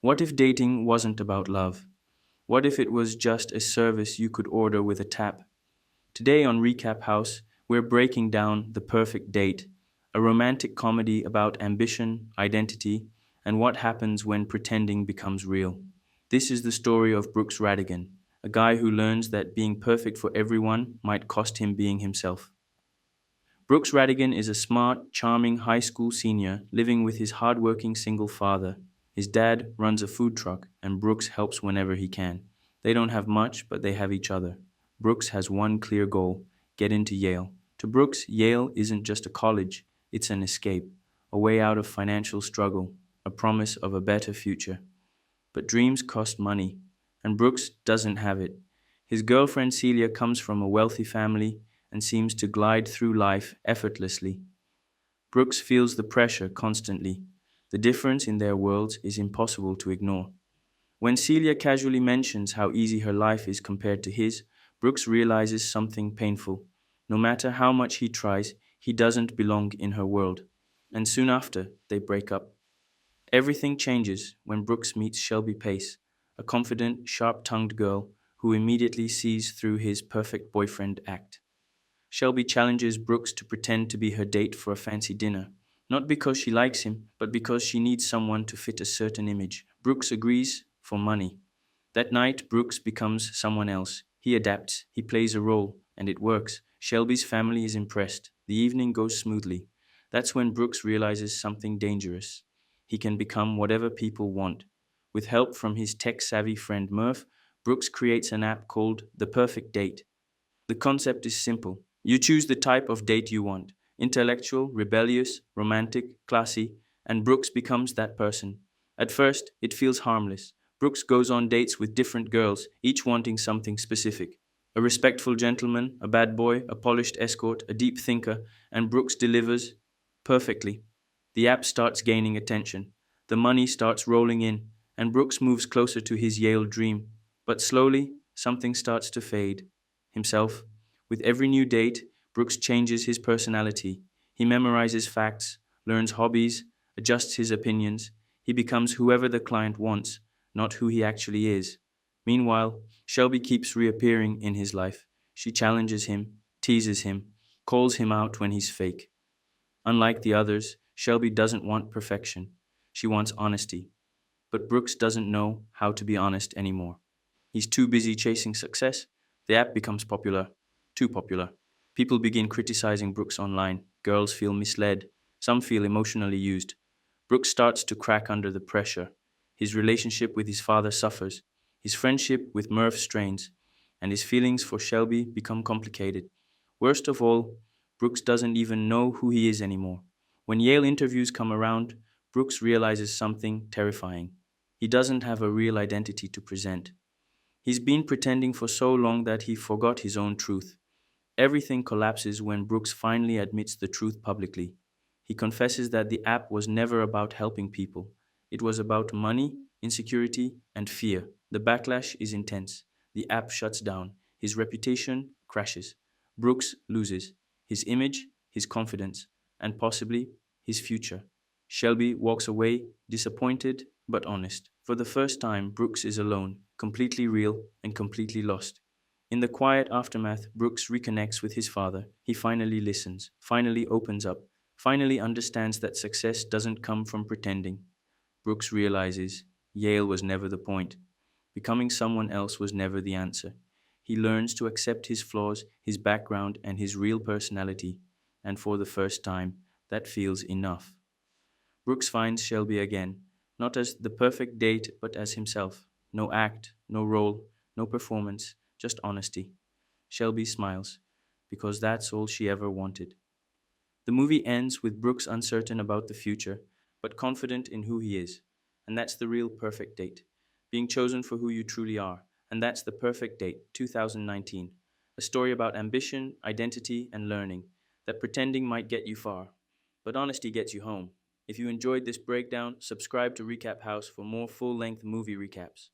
What if dating wasn't about love? What if it was just a service you could order with a tap? Today on Recap House, we're breaking down The Perfect Date, a romantic comedy about ambition, identity, and what happens when pretending becomes real. This is the story of Brooks Radigan, a guy who learns that being perfect for everyone might cost him being himself. Brooks Radigan is a smart, charming high school senior living with his hardworking single father. His dad runs a food truck, and Brooks helps whenever he can. They don't have much, but they have each other. Brooks has one clear goal: get into Yale. To Brooks, Yale isn't just a college, it's an escape, a way out of financial struggle, a promise of a better future. But dreams cost money, and Brooks doesn't have it. His girlfriend Celia comes from a wealthy family and seems to glide through life effortlessly. Brooks feels the pressure constantly. The difference in their worlds is impossible to ignore. When Celia casually mentions how easy her life is compared to his, Brooks realizes something painful. No matter how much he tries, he doesn't belong in her world. And soon after, they break up. Everything changes when Brooks meets Shelby Pace, a confident, sharp tongued girl who immediately sees through his perfect boyfriend act. Shelby challenges Brooks to pretend to be her date for a fancy dinner, not because she likes him, but because she needs someone to fit a certain image. Brooks agrees for money. That night, Brooks becomes someone else. He adapts, he plays a role, and it works. Shelby's family is impressed. The evening goes smoothly. That's when Brooks realizes something dangerous. He can become whatever people want. With help from his tech savvy friend Murph, Brooks creates an app called The Perfect Date. The concept is simple. You choose the type of date you want: intellectual, rebellious, romantic, classy, and Brooks becomes that person. At first, it feels harmless. Brooks goes on dates with different girls, each wanting something specific: a respectful gentleman, a bad boy, a polished escort, a deep thinker, and Brooks delivers perfectly. The app starts gaining attention. The money starts rolling in, and Brooks moves closer to his Yale dream. But slowly, something starts to fade. Himself. With every new date, Brooks changes his personality. He memorizes facts, learns hobbies, adjusts his opinions. He becomes whoever the client wants, not who he actually is. Meanwhile, Shelby keeps reappearing in his life. She challenges him, teases him, calls him out when he's fake. Unlike the others, Shelby doesn't want perfection. She wants honesty. But Brooks doesn't know how to be honest anymore. He's too busy chasing success. The app becomes popular, too popular. People begin criticizing Brooks online. Girls feel misled. Some feel emotionally used. Brooks starts to crack under the pressure. His relationship with his father suffers. His friendship with Murph strains. And his feelings for Shelby become complicated. Worst of all, Brooks doesn't even know who he is anymore. When Yale interviews come around, Brooks realizes something terrifying. He doesn't have a real identity to present. He's been pretending for so long that he forgot his own truth. Everything collapses when Brooks finally admits the truth publicly. He confesses that the app was never about helping people. It was about money, insecurity, and fear. The backlash is intense. The app shuts down. His reputation crashes. Brooks loses his image, his confidence, and possibly his future. Shelby walks away, disappointed but honest. For the first time, Brooks is alone, completely real and completely lost. In the quiet aftermath, Brooks reconnects with his father. He finally listens, finally opens up, finally understands that success doesn't come from pretending. Brooks realizes Yale was never the point. Becoming someone else was never the answer. He learns to accept his flaws, his background, and his real personality, and for the first time, that feels enough. Brooks finds Shelby again, not as the perfect date, but as himself. No act, no role, no performance, just honesty. Shelby smiles, because that's all she ever wanted. The movie ends with Brooks uncertain about the future, but confident in who he is. And that's the real perfect date. Being chosen for who you truly are. And that's The Perfect Date, 2019. A story about ambition, identity, and learning. That pretending might get you far, but honesty gets you home. If you enjoyed this breakdown, subscribe to Recap House for more full length movie recaps.